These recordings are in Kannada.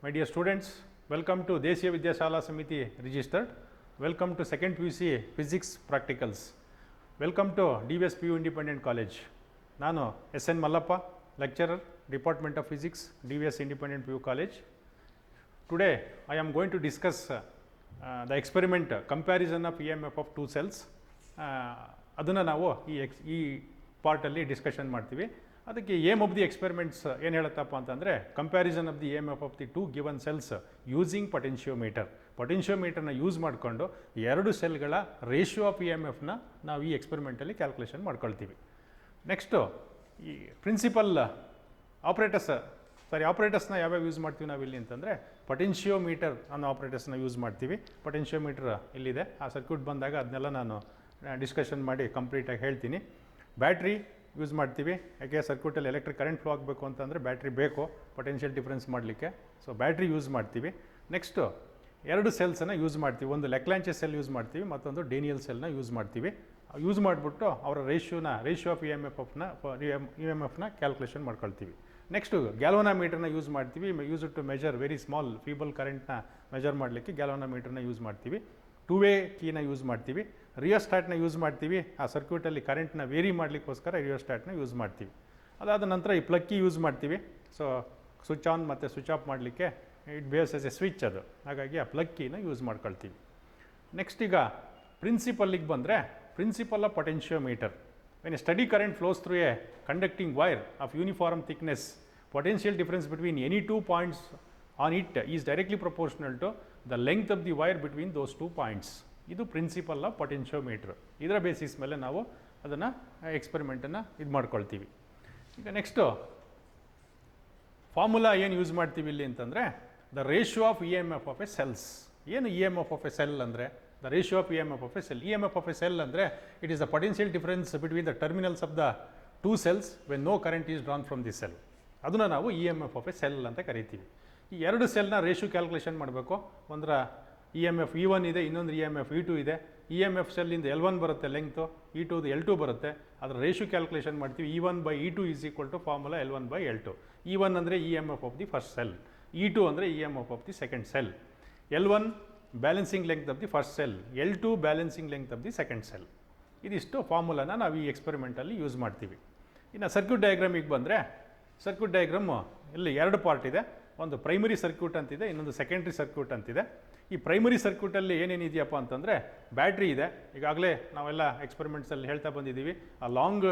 My dear students, welcome to Deshiya Vidyashala Samiti registered. Welcome to 2nd PUC Physics Practicals. Welcome to DVS PU Independent College. ನಾನು SN Mallappa, lecturer, Department of Physics, DVS Independent PU College. Today I am going to discuss the experiment comparison of EMF of two cells. ಅದನ್ನು ನಾವು ಈ ಪಾರ್ಟಲ್ಲಿ ಡಿಸ್ಕಷನ್ ಮಾಡ್ತೀವಿ. ಅದಕ್ಕೆ ಏಮ್ ಆಫ್ ದಿ ಎಕ್ಸ್ಪೆರಿಮೆಂಟ್ಸ್ ಏನು ಹೇಳುತ್ತಪ್ಪ ಅಂತಂದರೆ comparison of the EMF of the two given cells using ಪೊಟೆನ್ಷಿಯೋಮೀಟರ್ನ ಯೂಸ್ ಮಾಡಿಕೊಂಡು ಎರಡು ಸೆಲ್ಗಳ ರೇಷಿಯೋ ಆಫ್ EMFನ ನಾವು ಈ ಎಕ್ಸ್ಪೆರಿಮೆಂಟಲ್ಲಿ ಕ್ಯಾಲ್ಕುಲೇಷನ್ ಮಾಡ್ಕೊಳ್ತೀವಿ. ನೆಕ್ಸ್ಟು ಈ ಪ್ರಿನ್ಸಿಪಲ್ ಆಪ್ರೇಟರ್ಸ್ನ ಯಾವ್ಯಾವ ಯೂಸ್ ಮಾಡ್ತೀವಿ ನಾವಿಲ್ಲಿ ಅಂತಂದರೆ ಪೊಟೆನ್ಷಿಯೋಮೀಟರ್ ಅನ್ನೋ ಆಪ್ರೇಟರ್ಸ್ನ ಯೂಸ್ ಮಾಡ್ತೀವಿ. ಪೊಟೆನ್ಷಿಯೋಮೀಟರ್ ಇಲ್ಲಿದೆ, ಆ ಸರ್ಕ್ಯೂಟ್ ಬಂದಾಗ ಅದನ್ನೆಲ್ಲ ನಾನು ಡಿಸ್ಕಷನ್ ಮಾಡಿ ಕಂಪ್ಲೀಟಾಗಿ ಹೇಳ್ತೀನಿ. ಬ್ಯಾಟ್ರಿ ಯೂಸ್ ಮಾಡ್ತೀವಿ, ಯಾಕೆ ಸರ್ಕ್ಯೂಟಲ್ಲಿ ಎಲೆಕ್ಟ್ರಿಕ್ ಕರೆಂಟ್ ಫ್ಲೋ ಆಗಬೇಕು ಅಂತಂದರೆ ಬ್ಯಾಟ್ರಿ ಬೇಕು ಪೊಟೆನ್ಷಿಯಲ್ ಡಿಫ್ರೆನ್ಸ್ ಮಾಡಲಿಕ್ಕೆ. ಸೊ ಬ್ಯಾಟ್ರಿ ಯೂಸ್ ಮಾಡ್ತೀವಿ. ನೆಕ್ಸ್ಟು ಎರಡು ಸೆಲ್ಸನ್ನು ಯೂಸ್ ಮಾಡ್ತೀವಿ, ಒಂದು ಲೆಕ್ಲಾಂಚೆ ಸೆಲ್ ಯೂಸ್ ಮಾಡ್ತೀವಿ, ಮತ್ತೊಂದು ಡೇನಿಯಲ್ ಸೆಲ್ನ ಯೂಸ್ ಮಾಡ್ತೀವಿ. ಯೂಸ್ ಮಾಡಿಬಿಟ್ಟು ಅವರ ರೇಷಿಯೋ ಆಫ್ EMFನ ಕ್ಯಾಲ್ಕುಲೇಷನ್ ಮಾಡ್ಕೊಳ್ತೀವಿ. ನೆಕ್ಸ್ಟು ಗ್ಯಾಲ್ವನಾಮೀಟರ್ನ ಯೂಸ್ ಮಾಡ್ತೀವಿ, use to measure very small feeble ಕರೆಂಟ್ನ ಮೆಜರ್ ಮಾಡಲಿಕ್ಕೆ ಗ್ಯಾಲ್ವನಾಮೀಟರ್ನ ಯೂಸ್ ಮಾಡ್ತೀವಿ. ಟೂ ವೇ ಕೀನ ಯೂಸ್ ಮಾಡ್ತೀವಿ. ರಿಯೋಸ್ಟಾಟ್ನ ಯೂಸ್ ಮಾಡ್ತೀವಿ, ಆ ಸರ್ಕ್ಯೂಟಲ್ಲಿ ಕರೆಂಟ್ನ ವೇರಿ ಮಾಡಲಿಕ್ಕೋಸ್ಕರ ರಿಯೋಸ್ಟಾಟ್ನ ಯೂಸ್ ಮಾಡ್ತೀವಿ. ಅದಾದ ನಂತರ ಈ ಪ್ಲಗ್ ಕೀ ಯೂಸ್ ಮಾಡ್ತೀವಿ. ಸೊ ಸ್ವಿಚ್ ಆನ್ ಮತ್ತು ಸ್ವಿಚ್ ಆಫ್ ಮಾಡಲಿಕ್ಕೆ it behaves as a switch ಅದು, ಹಾಗಾಗಿ ಆ ಪ್ಲಗ್ ಕೀನ ಯೂಸ್ ಮಾಡ್ಕೊಳ್ತೀವಿ. ನೆಕ್ಸ್ಟ್ ಈಗ ಪ್ರಿನ್ಸಿಪಲ್ಲಿಗೆ ಬಂದರೆ principle of potentiometer. When a steady current flows through a conducting wire of uniform thickness, potential difference between any 2 points on it is directly proportional to the length of the wire between those 2 points. ಇದು ಪ್ರಿನ್ಸಿಪಲ್ ಆಫ್ ಪೊಟೆನ್ಷಿಯೋಮೀಟರ್. ಇದರ ಬೇಸಿಸ್ ಮೇಲೆ ನಾವು ಅದನ್ನು ಎಕ್ಸ್ಪೆರಿಮೆಂಟನ್ನು ಇದು ಮಾಡ್ಕೊಳ್ತೀವಿ. ಈಗ ನೆಕ್ಸ್ಟು ಫಾರ್ಮುಲಾ ಏನು ಯೂಸ್ ಮಾಡ್ತೀವಿ ಇಲ್ಲಿ ಅಂತಂದರೆ the ratio of EMF of a cells. ಏನು EMF ಆಫ್ ಎ ಸೆಲ್ ಅಂದರೆ the ratio of EMF of a cell. EMF of a cell ಅಂದರೆ it is the potential difference between the terminals of the two cells when no current is drawn from the cell. ಅದನ್ನು ನಾವು EMF ಆಫ್ ಎ ಸೆಲ್ ಅಂತ ಕರಿತೀವಿ. ಈ ಎರಡು ಸೆಲ್ನ ರೇಷಿಯೋ ಕ್ಯಾಲ್ಕುಲೇಷನ್ ಮಾಡಬೇಕು. ಒಂದರ EMF E1 ಇದೆ, ಇನ್ನೊಂದು EMF E2 ಇದೆ. EMF ಸೆಲ್ಲಿಂದ L1 ಬರುತ್ತೆ ಲೆಂಗ್ತು, E2 L2 ಬರುತ್ತೆ. ಅದರ ರೇಷಿಯೋ ಕ್ಯಾಲ್ಕುಲೇಷನ್ ಮಾಡ್ತೀವಿ. E1/E2 is equal to formula L1/L2. E1 ಅಂದರೆ EMF of the first cell, E2 ಅಂದರೆ EMF of the second cell. L1 balancing length of the first cell, L2 balancing length of the second cell. ಇದಿಷ್ಟು ಫಾರ್ಮುಲಾನ ನಾವು ಈ ಎಕ್ಸ್ಪೆರಿಮೆಂಟಲ್ಲಿ ಯೂಸ್ ಮಾಡ್ತೀವಿ. ಇನ್ನು ಸರ್ಕ್ಯೂಟ್ ಡಯಾಗ್ರಾಮಿಗೆ ಬಂದರೆ ಸರ್ಕ್ಯೂಟ್ ಡಯಾಗ್ರಾಮು ಇಲ್ಲಿ ಎರಡು ಪಾರ್ಟ್ ಇದೆ. ಒಂದು ಪ್ರೈಮರಿ ಸರ್ಕ್ಯೂಟ್ ಅಂತಿದೆ, ಇನ್ನೊಂದು ಸೆಕೆಂಡ್ರಿ ಸರ್ಕ್ಯೂಟ್ ಅಂತಿದೆ. ಈ ಪ್ರೈಮರಿ ಸರ್ಕ್ಯೂಟಲ್ಲಿ ಏನೇನಿದೆಯಪ್ಪ ಅಂತಂದರೆ ಬ್ಯಾಟ್ರಿ ಇದೆ. ಈಗಾಗಲೇ ನಾವೆಲ್ಲ ಎಕ್ಸ್ಪೆರಿಮೆಂಟ್ಸಲ್ಲಿ ಹೇಳ್ತಾ ಬಂದಿದ್ದೀವಿ. ಆ ಲಾಂಗ್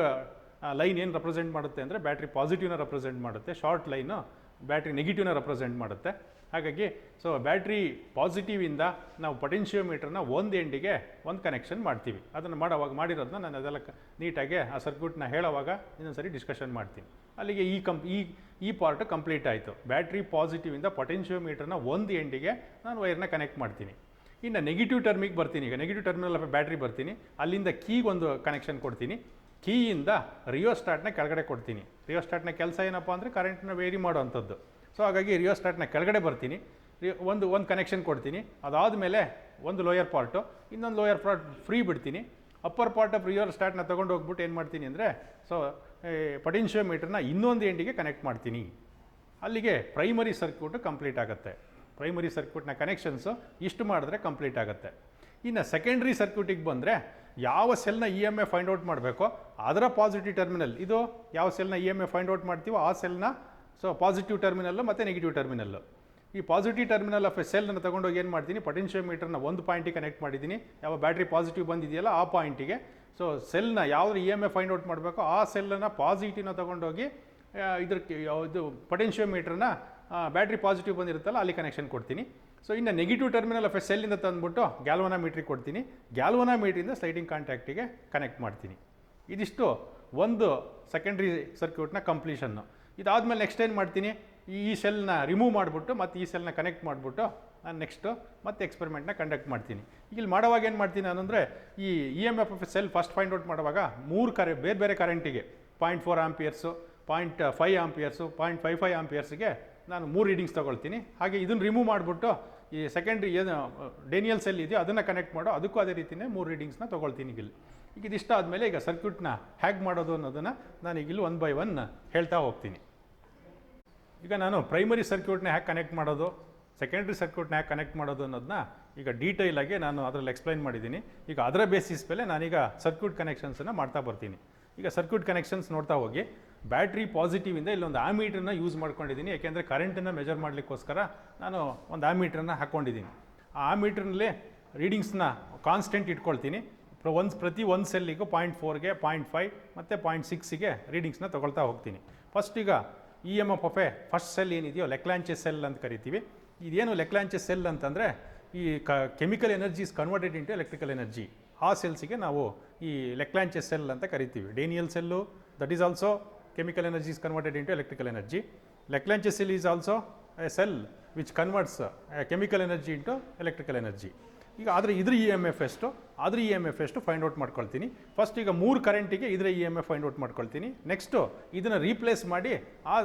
ಲೈನ್ ಏನು ರೆಪ್ರೆಸೆಂಟ್ ಮಾಡುತ್ತೆ ಅಂದರೆ ಬ್ಯಾಟ್ರಿ ಪಾಸಿಟಿವ್ನ ರೆಪ್ರೆಸೆಂಟ್ ಮಾಡುತ್ತೆ, ಶಾರ್ಟ್ ಲೈನು ಬ್ಯಾಟ್ರಿ ನೆಗೆಟಿವ್ನ ರೆಪ್ರೆಸೆಂಟ್ ಮಾಡುತ್ತೆ. ಹಾಗಾಗಿ ಸೊ ಬ್ಯಾಟ್ರಿ ಪಾಸಿಟಿವಿಂದ ನಾವು ಪೊಟೆನ್ಷಿಯೋಮೀಟರ್ನ ಒಂದು ಎಂಡಿಗೆ ಒಂದು ಕನೆಕ್ಷನ್ ಮಾಡ್ತೀವಿ. ಅದನ್ನು ಮಾಡಿರೋದನ್ನ ನಾನು ಅದೆಲ್ಲ ನೀಟಾಗಿ ಆ ಸರ್ಕ್ಯೂಟ್ನ ಹೇಳೋವಾಗ ಇನ್ನೊಂದು ಸರಿ ಡಿಸ್ಕಷನ್ ಮಾಡ್ತೀನಿ. ಅಲ್ಲಿಗೆ ಈ ಪಾರ್ಟ್ ಕಂಪ್ಲೀಟ್ ಆಯಿತು. ಬ್ಯಾಟ್ರಿ ಪಾಸಿಟಿವಿಂದ ಪೊಟೆನ್ಷಿಯೋಮೀಟರ್ನ ಒಂದು ಎಂಡಿಗೆ ನಾನು ವೈರ್ನ ಕನೆಕ್ಟ್ ಮಾಡ್ತೀನಿ. ಇನ್ನು ನೆಗೆಟಿವ್ ಟರ್ಮಿಗೆ ಬರ್ತೀನಿ. ಈಗ ನೆಗೆಟಿವ್ ಟರ್ಮಿನಲ್ ಆಫ್ ಬ್ಯಾಟ್ರಿ ಬರ್ತೀನಿ, ಅಲ್ಲಿಂದ ಕೀಗೆ ಒಂದು ಕನೆಕ್ಷನ್ ಕೊಡ್ತೀನಿ. ಕೀಯಿಂದ ರಿಯೋಸ್ಟಾಟ್ನ ಕೆಳಗಡೆ ಕೊಡ್ತೀನಿ. ರಿಯೋಸ್ಟಾಟ್ನ ಕೆಲಸ ಏನಪ್ಪ ಅಂದರೆ ಕರೆಂಟ್ನ ವೇರಿ ಮಾಡೋವಂಥದ್ದು. ಸೊ ಹಾಗಾಗಿ ರಿಯೋಸ್ಟಾಟ್ನ ಕೆಳಗಡೆ ಬರ್ತೀನಿ, ಒಂದು ಕನೆಕ್ಷನ್ ಕೊಡ್ತೀನಿ. ಅದಾದಮೇಲೆ ಒಂದು ಲೋಯರ್ ಪಾರ್ಟು, ಇನ್ನೊಂದು ಲೋಯರ್ ಪಾರ್ಟ್ ಫ್ರೀ ಬಿಡ್ತೀನಿ. ಅಪ್ಪರ್ ಪಾರ್ಟ್ ಆಫ್ ರಿಯೋಸ್ಟಾಟ್ನ ತೊಗೊಂಡು ಹೋಗ್ಬಿಟ್ಟು ಏನು ಮಾಡ್ತೀನಿ ಅಂದರೆ ಸೊ ಪೊಟೆನ್ಷಿಯೋಮೀಟರ್ನ ಇನ್ನೊಂದು ಎಂಡಿಗೆ ಕನೆಕ್ಟ್ ಮಾಡ್ತೀನಿ. ಅಲ್ಲಿಗೆ ಪ್ರೈಮರಿ ಸರ್ಕ್ಯೂಟು ಕಂಪ್ಲೀಟ್ ಆಗುತ್ತೆ. ಪ್ರೈಮರಿ ಸರ್ಕ್ಯೂಟ್ನ ಕನೆಕ್ಷನ್ಸು ಇಷ್ಟು ಮಾಡಿದ್ರೆ ಕಂಪ್ಲೀಟ್ ಆಗುತ್ತೆ. ಇನ್ನು ಸೆಕೆಂಡ್ರಿ ಸರ್ಕ್ಯೂಟಿಗೆ ಬಂದರೆ ಯಾವ ಸೆಲ್ನ EMF ಫೈಂಡ್ ಔಟ್ ಮಾಡಬೇಕೋ ಅದರ ಪಾಸಿಟಿವ್ ಟರ್ಮಿನಲ್, ಇದು ಯಾವ ಸೆಲ್ನ EMF ಫೈಂಡ್ ಔಟ್ ಮಾಡ್ತೀವೋ ಆ ಸೆಲ್ನ ಸೊ ಪಾಸಿಟಿವ್ ಟರ್ಮಿನಲ್ಲು ಮತ್ತು ನೆಗೆಟಿವ್ ಟರ್ಮಿನಲ್ಲು. ಈ ಪಾಸಿಟಿವ್ ಟರ್ಮಿನಲ್ ಆಫ್ ಎ ಸೆಲ್ನ ತೊಗೊಂಡೋಗಿ ಏನು ಮಾಡ್ತೀನಿ, ಪೊಟೆನ್ಷಿಯೋಮೀಟರ್ನ ಒಂದು ಪಾಯಿಂಟಿಗೆ ಕನೆಕ್ಟ್ ಮಾಡಿದ್ದೀನಿ. ಯಾವ ಬ್ಯಾಟ್ರಿ ಪಾಸಿಟಿವ್ ಬಂದಿದೆಯಲ್ಲ ಆ ಪಾಯಿಂಟಿಗೆ. ಸೊ ಸೆಲ್ನ ಯಾವ್ದು EMF ಫೈಂಡ್ ಔಟ್ ಮಾಡಬೇಕೋ ಆ ಸೆಲ್ಲನ್ನು ಪಾಸಿಟಿವ್ನ ತೊಗೊಂಡೋಗಿ ಇದು ಪೊಟೆನ್ಷಿಯೋಮೀಟರ್ನ ಬ್ಯಾಟ್ರಿ ಪಾಸಿಟಿವ್ ಬಂದಿರುತ್ತಲ್ಲ ಅಲ್ಲಿ ಕನೆಕ್ಷನ್ ಕೊಡ್ತೀನಿ. ಸೊ ಇನ್ನು ನೆಗೆಟಿವ್ ಟರ್ಮಿನಲ್ ಆಫ್ ಎ ಸೆಲ್ಲಿಂದ ತಂದುಬಿಟ್ಟು ಗ್ಯಾಲ್ವನಾಮೀಟ್ರಿಗೆ ಕೊಡ್ತೀನಿ. ಗ್ಯಾಲ್ವನಾಮೀಟ್ರಿಂದ ಸ್ಲೈಡಿಂಗ್ ಕಾಂಟ್ಯಾಕ್ಟಿಗೆ ಕನೆಕ್ಟ್ ಮಾಡ್ತೀನಿ. ಇದಿಷ್ಟು ಒಂದು ಸೆಕೆಂಡ್ರಿ ಸರ್ಕ್ಯೂಟ್ನ ಕಂಪ್ಲೀಷನ್ನು. ಇದಾದಮೇಲೆ ನೆಕ್ಸ್ಟ್ ಏನು ಮಾಡ್ತೀನಿ, ಈ ಸೆಲ್ನ ರಿಮೂವ್ ಮಾಡಿಬಿಟ್ಟು ಮತ್ತು ಈ ಸೆಲ್ನ ಕನೆಕ್ಟ್ ಮಾಡಿಬಿಟ್ಟು ನಾನು ನೆಕ್ಸ್ಟು ಮತ್ತೆ ಎಕ್ಸ್ಪೆರಿಮೆಂಟ್ನ ಕಂಡಕ್ಟ್ ಮಾಡ್ತೀನಿ. ಇಲ್ಲಿ ಮಾಡುವಾಗ ಏನು ಮಾಡ್ತೀನಿ ನಾನು ಅಂದರೆ ಈ EMF of cell first find out ಮಾಡುವಾಗ ಬೇರೆ ಬೇರೆ ಕರೆಂಟಿಗೆ 0.4 ಆಂಪಿಯರ್ಸು, 0.5 ಆಂಪಿಯರ್ಸು, 0.55 ಆಂಪಿಯರ್ಸ್ಗೆ ನಾನು 3 ರೀಡಿಂಗ್ಸ್ ತೊಗೊಳ್ತೀನಿ. ಹಾಗೆ ಇದನ್ನು ರಿಮೂವ್ ಮಾಡಿಬಿಟ್ಟು ಈ ಸೆಕೆಂಡ್ರಿ ಏನು ಡೇನಿಯಲ್ ಸೆಲ್ ಇದೆಯೋ ಅದನ್ನು ಕನೆಕ್ಟ್ ಮಾಡೋ ಅದಕ್ಕೂ ಅದೇ ರೀತಿಯೇ 3 ರೀಡಿಂಗ್ಸ್ನ ತೊಗೊಳ್ತೀನಿ. ಈಗ ಇದಿಷ್ಟ ಆದಮೇಲೆ ಈಗ ಸರ್ಕ್ಯೂಟ್ನ ಹ್ಯಾಕ್ ಮಾಡೋದು ಅನ್ನೋದನ್ನು ನಾನು ಈಗಿಲ್ಲಿ 1 by 1 ಹೇಳ್ತಾ ಹೋಗ್ತೀನಿ. ಈಗ ನಾನು ಪ್ರೈಮರಿ ಸರ್ಕ್ಯೂಟ್ನ ಹ್ಯಾಕ್ ಕನೆಕ್ಟ್ ಮಾಡೋದು, ಸೆಕೆಂಡ್ರಿ ಸರ್ಕ್ಯೂಟ್ನ ಹ್ಯಾಕ್ ಕನೆಕ್ಟ್ ಮಾಡೋದು ಅನ್ನೋದನ್ನ ಈಗ ಡೀಟೇಲ್ ಆಗಿ ನಾನು ಅದರಲ್ಲಿ ಎಕ್ಸ್ಪ್ಲೈನ್ ಮಾಡಿದ್ದೀನಿ. ಈಗ ಅದರ ಬೇಸಿಸ್ ಮೇಲೆ ನಾನೀಗ ಸರ್ಕ್ಯೂಟ್ ಕನೆಕ್ಷನ್ಸನ್ನು ಮಾಡ್ತಾ ಬರ್ತೀನಿ. ಈಗ ಸರ್ಕ್ಯೂಟ್ ಕನೆಕ್ಷನ್ಸ್ ನೋಡ್ತಾ ಹೋಗಿ, ಬ್ಯಾಟ್ರಿ ಪಾಸಿಟಿವಿಂದ ಇಲ್ಲೊಂದು ಆಮೀಟ್ರನ್ನ ಯೂಸ್ ಮಾಡ್ಕೊಂಡಿದ್ದೀನಿ. ಯಾಕೆಂದರೆ ಕರೆಂಟನ್ನು ಮೆಜರ್ ಮಾಡಲಿಕ್ಕೋಸ್ಕರ ನಾನು ಒಂದು ಆಮೀಟ್ರನ್ನ ಹಾಕ್ಕೊಂಡಿದ್ದೀನಿ. ಆ ಆಮೀಟ್ರ್ನಲ್ಲಿ ರೀಡಿಂಗ್ಸ್ನ ಕಾನ್ಸ್ಟೆಂಟ್ ಇಟ್ಕೊಳ್ತೀನಿ. ಪ್ರತಿ ಒಂದು ಸೆಲ್ಲಿಗೂ 0.4ಗೆ 0.5 ಮತ್ತು 0.6ಗೆ ರೀಡಿಂಗ್ಸ್ನ ತೊಗೊಳ್ತಾ ಹೋಗ್ತೀನಿ. ಫಸ್ಟ್ ಈಗ EMF of A first cell ಏನಿದೆಯೋ ಲೆಕ್ಲಾಂಚೆ ಸೆಲ್ ಅಂತ ಕರಿತೀವಿ. ಇದೇನು ಲೆಕ್ಲಾಂಚೆ ಸೆಲ್ ಅಂತಂದರೆ ಈ chemical energy is converted into electrical energy. ಆ ಸೆಲ್ಸಿಗೆ ನಾವು ಈ ಲೆಕ್ಲಾಂಚೆ ಸೆಲ್ ಅಂತ ಕರಿತೀವಿ. Daniell cell, that is also chemical energy is converted into electrical energy. Leclanche cell is also a cell which converts chemical energy into electrical energy. ಈಗ ಆದರೆ ಇದ್ರ EMF ಎಷ್ಟು, ಅದ್ರ EMF ಎಷ್ಟು ಫೈಂಡ್ ಔಟ್ ಮಾಡ್ಕೊಳ್ತೀನಿ. ಫಸ್ಟ್ ಈಗ 3 ಕರೆಂಟಿಗೆ ಇದರ EMF ಫೈಂಡ್ ಔಟ್ ಮಾಡ್ಕೊಳ್ತೀನಿ. ನೆಕ್ಸ್ಟು ಇದನ್ನು ರೀಪ್ಲೇಸ್ ಮಾಡಿ ಆ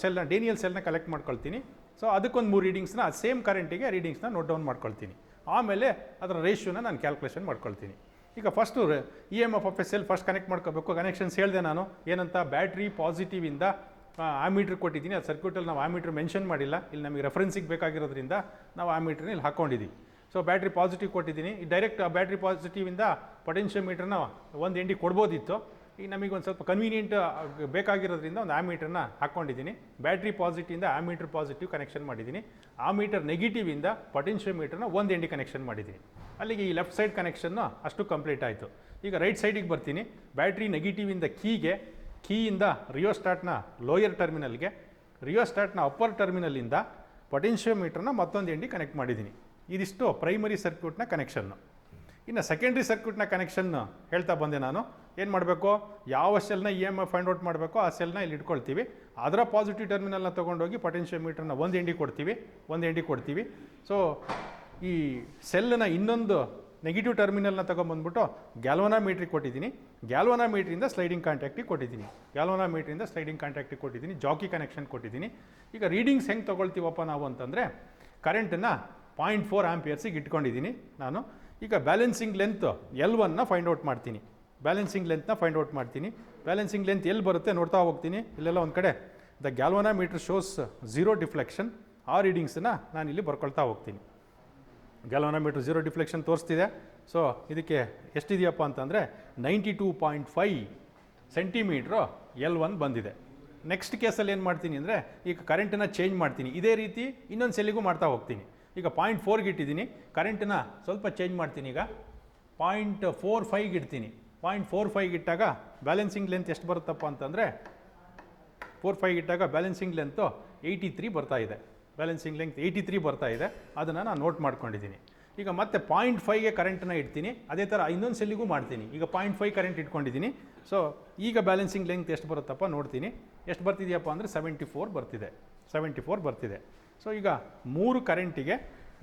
ಸೆಲ್ನ ಡೇನಿಯಲ್ ಸೆಲ್ನ ಕಲೆಕ್ಟ್ ಮಾಡ್ಕೊಳ್ತೀನಿ. ಸೊ ಅದಕ್ಕೊಂದು 3 ರೀಡಿಂಗ್ಸ್ನ ಸೇಮ್ ಕರೆಂಟಿಗೆ ರೀಡಿಂಗ್ಸ್ನ ನೋಟ್ ಡೌನ್ ಮಾಡ್ಕೊಳ್ತೀನಿ. ಆಮೇಲೆ ಅದರ ರೇಷಿಯೋನ ನಾನು ಕ್ಯಾಲ್ಕುಲೇಷನ್ ಮಾಡ್ಕೊಳ್ತೀನಿ. ಈಗ first EMF of a cell first connect ಮಾಡ್ಕೋಬೇಕು. ಕನೆಕ್ಷನ್ಸ್ ಹೇಳಿದೆ ನಾನು ಏನಂತ, ಬ್ಯಾಟ್ರಿ ಪಾಸಿಟಿವಿಂದ ಆಮೀಟ್ರ್ ಕೊಟ್ಟಿದ್ದೀನಿ. ಅದು ಸರ್ಕ್ಯೂಟಲ್ಲಿ ನಾವು ಆಮೀಟ್ರ್ ಮೆನ್ಷನ್ ಮಾಡಿಲ್ಲ, ಇಲ್ಲಿ ನಮಗೆ ರೆಫರೆನ್ಸಿಗೆ ಬೇಕಾಗಿರೋದ್ರಿಂದ ನಾವು ಆಮೀಟ್ರನ್ನ ಇಲ್ಲಿ ಹಾಕ್ಕೊಂಡಿದ್ದೀವಿ. ಸೊ ಬ್ಯಾಟ್ರಿ ಪಾಸಿಟಿವ್ ಕೊಟ್ಟಿದ್ದೀನಿ. ಈ ಡೈರೆಕ್ಟ್ ಬ್ಯಾಟ್ರಿ ಪಾಸಿಟಿವಿಂದ ಪೊಟೆನ್ಷಿಯೋಮೀಟ್ರನ್ನ ಒಂದು ಎಂಡಿ ಕೊಡ್ಬೋದಿತ್ತು. ಈಗ ನಮಗೆ ಒಂದು ಸ್ವಲ್ಪ ಕನ್ವೀನಿಯೆಂಟ್ ಬೇಕಾಗಿರೋದ್ರಿಂದ ಒಂದು ಆಮೀಟ್ರನ್ನ ಹಾಕ್ಕೊಂಡಿದ್ದೀನಿ. ಬ್ಯಾಟ್ರಿ ಪಾಸಿಟಿವಿಂದ ಆಮೀಟ್ರ್ ಪಾಸಿಟಿವ್ ಕನೆಕ್ಷನ್ ಮಾಡಿದ್ದೀನಿ. ಆಮೀಟರ್ ನೆಗೆಟಿವಿಂದ ಪೊಟೆನ್ಷಿಯೋಮೀಟ್ರನ್ನ ಒಂದು ಎಂಡಿ ಕನೆಕ್ಷನ್ ಮಾಡಿದ್ದೀನಿ. ಅಲ್ಲಿಗೆ ಈ ಲೆಫ್ಟ್ ಸೈಡ್ ಕನೆಕ್ಷನ್ನು ಅಷ್ಟು ಕಂಪ್ಲೀಟ್ ಆಯಿತು. ಈಗ ರೈಟ್ ಸೈಡಿಗೆ ಬರ್ತೀನಿ. ಬ್ಯಾಟ್ರಿ ನೆಗೆಟಿವಿಂದ ಕೀಯಿಂದ ರಿಯೋಸ್ಟಾಟ್ನ ಲೋಯರ್ ಟರ್ಮಿನಲ್ಗೆ, ರಿಯೋಸ್ಟಾಟ್ನ ಅಪ್ಪರ್ ಟರ್ಮಿನಲ್ಲಿಂದ ಪೊಟೆನ್ಷಿಯೋಮೀಟ್ರನ್ನ ಮತ್ತೊಂದು ಎಂಡಿ ಕನೆಕ್ಟ್ ಮಾಡಿದ್ದೀನಿ. ಇದಿಷ್ಟು ಪ್ರೈಮರಿ ಸರ್ಕ್ಯೂಟ್ನ ಕನೆಕ್ಷನ್ನು. ಇನ್ನು ಸೆಕೆಂಡ್ರಿ ಸರ್ಕ್ಯೂಟ್ನ ಕನೆಕ್ಷನ್ ಹೇಳ್ತಾ ಬಂದೆ ನಾನು. ಏನು ಮಾಡಬೇಕು, ಯಾವ ಸೆಲ್ನ EMF ಫೈಂಡ್ ಔಟ್ ಮಾಡಬೇಕು ಆ ಸೆಲ್ನ ಇಲ್ಲಿ ಇಟ್ಕೊಳ್ತೀವಿ. ಅದರ ಪಾಸಿಟಿವ್ ಟರ್ಮಿನಲ್ನ ತೊಗೊಂಡೋಗಿ ಪೊಟೆನ್ಷಿಯೋಮೀಟ್ರನ್ನ ಒಂದು ಎಂಡಿ ಕೊಡ್ತೀವಿ. ಸೊ ಈ ಸೆಲ್ನ ಇನ್ನೊಂದು ನೆಗೆಟಿವ್ ಟರ್ಮಿನಲ್ನ ತೊಗೊಂಬಂದ್ಬಿಟ್ಟು ಗ್ಯಾಲ್ವನಾಮೀಟ್ರಿಗೆ ಕೊಟ್ಟಿದ್ದೀನಿ. ಗ್ಯಾಲ್ವನಾಮೀಟ್ರಿಂದ ಸ್ಲೈಡಿಂಗ್ ಕಾಂಟ್ಯಾಕ್ಟಿಗೆ ಕೊಟ್ಟಿದ್ದೀನಿ. ಜಾಕಿ ಕನೆಕ್ಷನ್ ಕೊಟ್ಟಿದ್ದೀನಿ. ಈಗ ರೀಡಿಂಗ್ಸ್ ಹೆಂಗೆ ತೊಗೊಳ್ತೀವಪ್ಪ ನಾವು ಅಂತಂದರೆ, ಕರೆಂಟನ್ನು 0.4 ಆಂಪಿಯರ್ಸಿಗೆ ಇಟ್ಕೊಂಡಿದ್ದೀನಿ ನಾನು. ಈಗ ಬ್ಯಾಲೆನ್ಸಿಂಗ್ ಲೆಂತ್ L1ನ ಫೈಂಡ್ ಔಟ್ ಮಾಡ್ತೀನಿ. ಬ್ಯಾಲೆನ್ಸಿಂಗ್ ಲೆಂತ್ ಎಲ್ಲಿ ಬರುತ್ತೆ ನೋಡ್ತಾ ಹೋಗ್ತೀನಿ. ಇಲ್ಲೆಲ್ಲ ಒಂದು ಕಡೆ ದ ಗ್ಯಾಲ್ವನಾಮೀಟರ್ ಶೋಸ್ 0 ಡಿಫ್ಲೆಕ್ಷನ್. ಆ ರೀಡಿಂಗ್ಸನ್ನ ನಾನು ಇಲ್ಲಿ ಬರ್ಕೊಳ್ತಾ ಹೋಗ್ತೀನಿ. ಗ್ಯಾಲ್ವನಾಮೀಟರ್ 0 ಡಿಫ್ಲೆಕ್ಷನ್ ತೋರಿಸ್ತಿದೆ. ಸೊ ಇದಕ್ಕೆ ಎಷ್ಟಿದೆಯಪ್ಪ ಅಂತಂದರೆ 92.5 ಸೆಂಟಿಮೀಟ್ರು L1 ಬಂದಿದೆ. ನೆಕ್ಸ್ಟ್ ಕೇಸಲ್ಲಿ ಏನು ಮಾಡ್ತೀನಿ ಅಂದರೆ, ಈಗ ಕರೆಂಟನ್ನು ಚೇಂಜ್ ಮಾಡ್ತೀನಿ. ಇದೇ ರೀತಿ ಇನ್ನೊಂದು ಸೆಲ್ಲಿಗೂ ಮಾಡ್ತಾ ಹೋಗ್ತೀನಿ. ಈಗ 0.4ಗೆ ಇಟ್ಟಿದ್ದೀನಿ, ಕರೆಂಟನ್ನ ಸ್ವಲ್ಪ ಚೇಂಜ್ ಮಾಡ್ತೀನಿ. ಈಗ 0.45ಗೆ ಇಡ್ತೀನಿ. 0.45ಗೆ ಇಟ್ಟಾಗ ಬ್ಯಾಲೆನ್ಸಿಂಗ್ ಲೆಂತ್ ಎಷ್ಟು ಬರುತ್ತಪ್ಪ ಅಂತಂದರೆ, 45 ಇಟ್ಟಾಗ ಬ್ಯಾಲೆನ್ಸಿಂಗ್ ಲೆಂತು 83 ಬರ್ತಾ ಇದೆ. ಅದನ್ನು ನಾನು ನೋಟ್ ಮಾಡ್ಕೊಂಡಿದ್ದೀನಿ. ಈಗ ಮತ್ತೆ 0.5ಗೆ ಕರೆಂಟನ್ನು ಇಡ್ತೀನಿ. ಅದೇ ಥರ ಇನ್ನೊಂದು ಸೆಲ್ಲಿಗೂ ಮಾಡ್ತೀನಿ. ಈಗ 0.5 ಕರೆಂಟ್ ಇಟ್ಕೊಂಡಿದ್ದೀನಿ. ಸೊ ಈಗ ಬ್ಯಾಲೆನ್ಸಿಂಗ್ ಲೆಂತ್ ಎಷ್ಟು ಬರುತ್ತಪ್ಪ ನೋಡ್ತೀನಿ. ಎಷ್ಟು ಬರ್ತಿದೆಯಪ್ಪ ಅಂದರೆ 74 ಬರ್ತಿದೆ. ಸೊ ಈಗ 3 ಕರೆಂಟಿಗೆ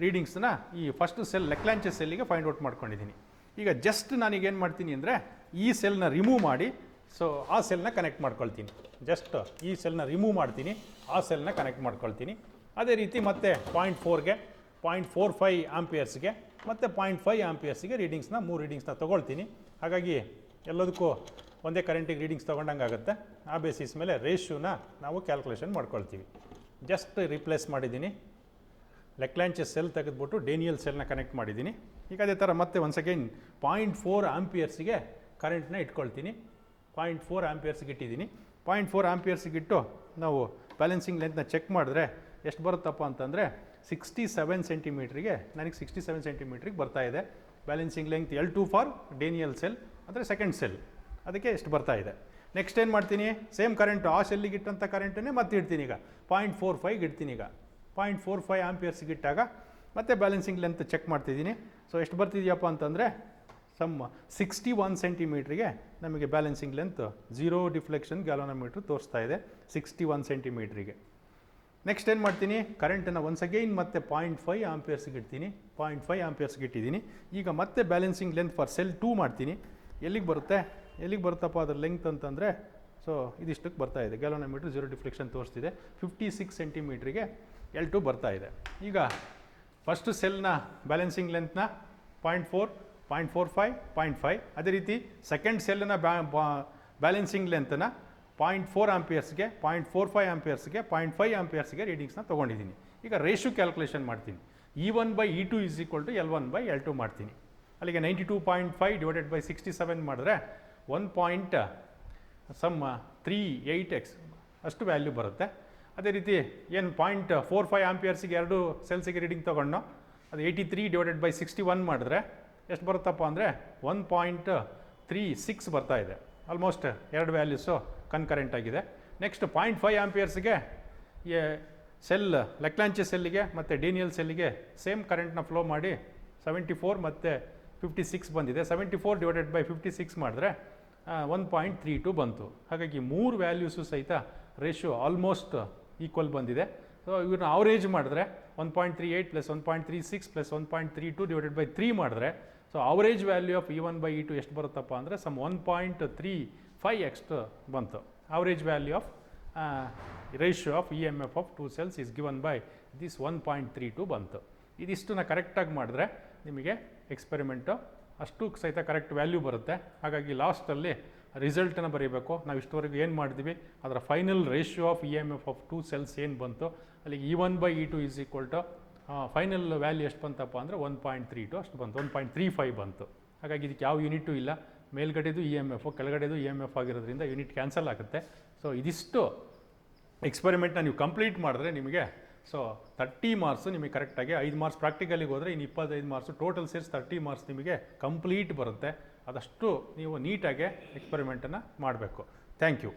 ರೀಡಿಂಗ್ಸ್ನ ಈ ಫಸ್ಟ್ ಸೆಲ್ ಲೆಕ್ಲಾಂಚೆ ಸೆಲ್ಲಿಗೆ ಫೈಂಡ್ ಔಟ್ ಮಾಡ್ಕೊಂಡಿದ್ದೀನಿ. ಈಗ ಜಸ್ಟ್ ನಾನೀಗೇನು ಮಾಡ್ತೀನಿ ಅಂದರೆ, ಈ ಸೆಲ್ನ ರಿಮೂವ್ ಮಾಡಿ ಸೊ ಆ ಸೆಲ್ನ ಕನೆಕ್ಟ್ ಮಾಡ್ಕೊಳ್ತೀನಿ. ಜಸ್ಟ್ ಈ ಸೆಲ್ನ ರಿಮೂವ್ ಮಾಡ್ತೀನಿ, ಆ ಸೆಲ್ನ ಕನೆಕ್ಟ್ ಮಾಡ್ಕೊಳ್ತೀನಿ. ಅದೇ ರೀತಿ ಮತ್ತೆ 0.4ಗೆ 0.45 ಆಂಪಿಯರ್ಸ್ಗೆ ಮತ್ತು 0.5 ಆಂಪಿಯರ್ಸ್ಗೆ ರೀಡಿಂಗ್ಸ್ನ 3 ರೀಡಿಂಗ್ಸ್ನ ತೊಗೊಳ್ತೀನಿ. ಹಾಗಾಗಿ ಎಲ್ಲದಕ್ಕೂ ಒಂದೇ ಕರೆಂಟಿಗೆ ರೀಡಿಂಗ್ಸ್ ತೊಗೊಂಡಂಗೆ ಆಗುತ್ತೆ. ಆ ಬೇಸಿಸ್ ಮೇಲೆ ರೇಷಿಯೋನ ನಾವು ಕ್ಯಾಲ್ಕುಲೇಷನ್ ಮಾಡ್ಕೊಳ್ತೀವಿ. ಜಸ್ಟ್ ರಿಪ್ಲೇಸ್ ಮಾಡಿದ್ದೀನಿ. ಲೆಕ್ಲಾಂಚೆ ಸೆಲ್ ತೆಗೆದುಬಿಟ್ಟು ಡೇನಿಯಲ್ ಸೆಲ್ನ ಕನೆಕ್ಟ್ ಮಾಡಿದ್ದೀನಿ. ಈಗ ಅದೇ ಥರ ಮತ್ತೆ ಒನ್ಸ್ ಅಗೈನ್ 0.4 ಆಂಪಿಯರ್ಸ್ಗೆ ಕರೆಂಟ್ನ ಇಟ್ಕೊಳ್ತೀನಿ. 0.4 ಆಂಪಿಯರ್ಸ್ಗೆ ಇಟ್ಟಿದ್ದೀನಿ. 0.4 ಆಂಪಿಯರ್ಸ್ಗೆ ಇಟ್ಟು ನಾವು ಬ್ಯಾಲೆನ್ಸಿಂಗ್ ಲೆಂತ್ನ ಚೆಕ್ ಮಾಡಿದ್ರೆ ಎಷ್ಟು ಬರುತ್ತಪ್ಪ ಅಂತಂದರೆ 67 ಸೆಂಟಿಮೀಟ್ರಿಗೆ ನನಗೆ 67 ಸೆಂಟಿಮೀಟ್ರಿಗೆ ಬರ್ತಾ ಇದೆ. Balancing length L2 for Daniel cell ಅಂದರೆ ಸೆಕೆಂಡ್ ಸೆಲ್, ಅದಕ್ಕೆ ಎಷ್ಟು ಬರ್ತಾ ಇದೆ. ನೆಕ್ಸ್ಟ್ ಏನು ಮಾಡ್ತೀನಿ, ಸೇಮ್ ಕರೆಂಟು ಆ ಸೆಲ್ಲಿಗೆ ಇಟ್ಟಂಥ ಕರೆಂಟನ್ನೇ ಮತ್ತೆ ಇಡ್ತೀನಿ. ಈಗ 0.45ಗೆ ಇಡ್ತೀನಿ. ಈಗ 0.45 ಆಂಪಿಯರ್ಸ್ಗೆ ಇಟ್ಟಾಗ ಮತ್ತೆ ಬ್ಯಾಲೆನ್ಸಿಂಗ್ ಲೆಂತ್ ಚೆಕ್ ಮಾಡ್ತಿದ್ದೀನಿ. ಸೊ ಎಷ್ಟು ಬರ್ತಿದೆಯಪ್ಪ ಅಂತಂದರೆ 61 ಸೆಂಟಿಮೀಟ್ರಿಗೆ ನಮಗೆ ಬ್ಯಾಲೆನ್ಸಿಂಗ್ ಲೆಂತ್ 0 ಡಿಫ್ಲೆಕ್ಷನ್ ಗ್ಯಾಲ್ವನೋಮೀಟ್ರ್ ತೋರಿಸ್ತಾ ಇದೆ 61 ಸೆಂಟಿಮೀಟ್ರಿಗೆ. ನೆಕ್ಸ್ಟ್ ಏನು ಮಾಡ್ತೀನಿ, ಕರೆಂಟನ್ನು ಒನ್ಸ್ ಅಗೈನ್ ಮತ್ತೆ 0.5 ಆಂಪಿಯರ್ಸ್ಗೆ ಇಡ್ತೀನಿ. 0.5 ಆಂಪಿಯರ್ಸ್ಗೆ ಇಟ್ಟಿದ್ದೀನಿ. ಈಗ ಮತ್ತೆ ಬ್ಯಾಲೆನ್ಸಿಂಗ್ ಲೆಂತ್ ಫಾರ್ ಸೆಲ್ 2 ಮಾಡ್ತೀನಿ. ಎಲ್ಲಿಗೆ ಬರುತ್ತಪ್ಪ ಅದರ ಲೆಂತ್ ಅಂತಂದರೆ, ಸೊ ಇದಿಷ್ಟಕ್ಕೆ ಬರ್ತಾ ಇದೆ. ಗ್ಯಾಲ್ವನೋಮೀಟ್ರ್ 0 ಡಿಫ್ಲೆಕ್ಷನ್ ತೋರಿಸ್ತಿದೆ. 56 ಸೆಂಟಿಮೀಟ್ರಿಗೆ L2 ಬರ್ತಾ ಇದೆ. ಈಗ ಫಸ್ಟ್ ಸೆಲ್ನ ಬ್ಯಾಲೆನ್ಸಿಂಗ್ ಲೆಂತ್ನ 0.4, 0.45, 0.5. ಅದೇ ರೀತಿ ಸೆಕೆಂಡ್ ಸೆಲ್ನ ಬ್ಯಾಲೆನ್ಸಿಂಗ್ ಲೆಂತನ್ನು 0.4 ಆಂಪಿಯರ್ಸ್ಗೆ 0.45 ಆಂಪಿಯರ್ಸ್ಗೆ 0.5 ಆಂಪಿಯರ್ಸ್ಗೆ ರೀಡಿಂಗ್ಸ್ನ ತೊಗೊಂಡಿದ್ದೀನಿ. ಈಗ ರೇಷು ಕ್ಯಾಲ್ಕುಲೇಷನ್ ಮಾಡ್ತೀನಿ. E1/E2 = L1/L2 ಮಾಡ್ತೀನಿ. ಅಲ್ಲಿಗೆ 92.5 ಡಿವೈಡೆಡ್ ಬೈ 67 ಮಾಡಿದ್ರೆ 1.38x ಅಷ್ಟು ವ್ಯಾಲ್ಯೂ ಬರುತ್ತೆ. ಅದೇ ರೀತಿ ಏನು 0.45 ಆಂಪಿಯರ್ಸಿಗೆ ಎರಡು ಸೆಲ್ಸಿಗೆ ರೀಡಿಂಗ್ ತೊಗೊಂಡು ಅದು 83 ಡಿವೈಡೆಡ್ ಬೈ 61 ಮಾಡಿದ್ರೆ ಎಷ್ಟು ಬರುತ್ತಪ್ಪ ಅಂದರೆ 1.36 ಬರ್ತಾ ಇದೆ. ಆಲ್ಮೋಸ್ಟ್ ಎರಡು ವ್ಯಾಲ್ಯೂಸು ಕನ್ಕರೆಂಟ್ ಆಗಿದೆ. ನೆಕ್ಸ್ಟ್ 0.5 ಆಂಪಿಯರ್ಸ್ಗೆ ಸೆಲ್ ಲೆಕ್ಲಾಂಚೆ ಸೆಲ್ಲಿಗೆ ಮತ್ತು ಡೇನಿಯಲ್ ಸೆಲ್ಲಿಗೆ ಸೇಮ್ ಕರೆಂಟ್ನ ಫ್ಲೋ ಮಾಡಿ 74 ಮತ್ತು 56 ಬಂದಿದೆ. 74 ಡಿವೈಡೆಡ್ ಬೈ 56 ಮಾಡಿದ್ರೆ 1.32 ಬಂತು. ಹಾಗಾಗಿ ಮೂರು ವ್ಯಾಲ್ಯೂಸು ಸಹಿತ ರೇಷಿಯೋ ಆಲ್ಮೋಸ್ಟ್ ಈಕ್ವಲ್ ಬಂದಿದೆ. ಸೊ ಇವ್ರನ್ನ ಅವರೇಜ್ ಮಾಡಿದ್ರೆ 1.38 + 1.36 + 1.32 ಡಿವೈಡೆಡ್ ಬೈ 3 ಮಾಡಿದ್ರೆ so average value of E1/E2 ಎಷ್ಟು ಬರುತ್ತಪ್ಪ ಅಂದರೆ 1.35x ಬಂತು. Average value of ratio of EMF of two cells is given by this 1.32 ಬಂತು. ಇದಿಷ್ಟನ್ನ ಕರೆಕ್ಟಾಗಿ ಮಾಡಿದ್ರೆ ನಿಮಗೆ ಎಕ್ಸ್ಪೆರಿಮೆಂಟು ಅಷ್ಟು ಸಹಿತ ಕರೆಕ್ಟ್ ವ್ಯಾಲ್ಯೂ ಬರುತ್ತೆ. ಹಾಗಾಗಿ ಲಾಸ್ಟಲ್ಲಿ ರಿಸಲ್ಟನ್ನು ಬರೀಬೇಕು. ನಾವು ಇಷ್ಟವರೆಗೂ ಏನು ಮಾಡಿದ್ವಿ ಅದರ final ratio of EMF of two cells ಏನು ಬಂತು ಅಲ್ಲಿಗೆ E1/E2 ಫೈನಲ್ ವ್ಯಾಲ್ಯೂ ಎಷ್ಟು ಬಂತಪ್ಪ ಅಂದರೆ 1.32 ಅಷ್ಟು ಬಂತು. 1.35 ಬಂತು. ಹಾಗಾಗಿ ಇದಕ್ಕೆ ಯಾವ ಯೂನಿಟು ಇಲ್ಲ. ಮೇಲ್ಗಡೆದು EMF ಕೆಳಗಡೆದು EMF ಆಗಿರೋದ್ರಿಂದ ಯೂನಿಟ್ ಕ್ಯಾನ್ಸಲ್ ಆಗುತ್ತೆ. ಸೊ ಇದಿಷ್ಟು ಎಕ್ಸ್ಪೆರಿಮೆಂಟ್ನ ನೀವು ಕಂಪ್ಲೀಟ್ ಮಾಡಿದ್ರೆ ನಿಮಗೆ ಸೊ 30 ಮಾರ್ಕ್ಸು ನಿಮಗೆ ಕರೆಕ್ಟಾಗಿ 5 ಮಾರ್ಕ್ಸ್ ಪ್ರಾಕ್ಟಿಕಲಿಗೆ ಹೋದರೆ ಇನ್ನು 25 ಮಾರ್ಕ್ಸು ಟೋಟಲ್ ಸೇರಿಸಿ 30 ಮಾರ್ಕ್ಸ್ ನಿಮಗೆ ಕಂಪ್ಲೀಟ್ ಬರುತ್ತೆ. ಅದಷ್ಟು ನೀವು ನೀಟಾಗಿ ಎಕ್ಸ್ಪೆರಿಮೆಂಟನ್ನು ಮಾಡಬೇಕು. Thank you.